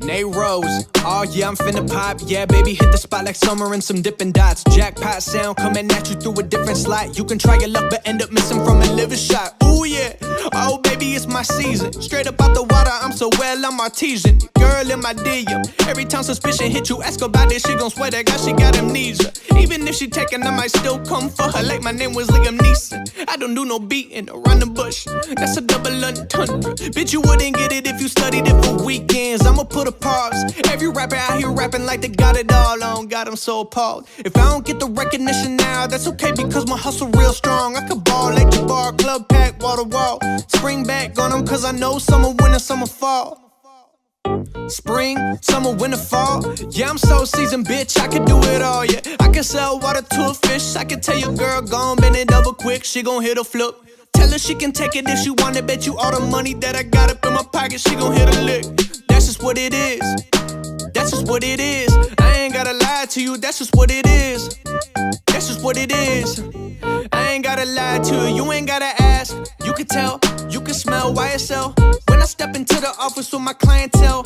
Nate Rose, oh yeah, I'm finna pop. Yeah, baby, hit the spot like summer and some dipping dots. Jackpot sound coming at you through a different slot. You can try your luck, but end up missing from a liver shot. Ooh yeah, oh baby, it's my season. Straight up out the water, I'm so well, I'm artesian. Girl in my DM, every time suspicion hit you, ask about it, she gon' swear that God, she got amnesia. Even if she taken, I might still come for her like my name was Liam Neeson. I don't do no beating around the bush, that's a double entendre. Bitch, you wouldn't get it if you studied it for weekends. I'ma put a pause. Every rapper out here rapping like they got it all on. God, I'm so appalled. If I don't get the recognition now, that's okay because my hustle real strong. I could ball like Jabbar, club pack, wall to wall. Spring back on them cause I know summer, winter, summer, fall. Spring, summer, winter, fall. Yeah, I'm so seasoned, bitch, I can do it all, yeah. I can sell water to a fish. I can tell your girl, gon' bend it over quick. She gon' hit a flip. Tell her she can take it if she want it. Bet you all the money that I got up in my pocket, she gon' hit a lick. That's just what it is. That's just what it is. I ain't gotta lie to you, that's just what it is. That's just what it is. I ain't gotta lie to you, you ain't gotta ask. You can tell, you can smell YSL. When I step into the office with my clientele,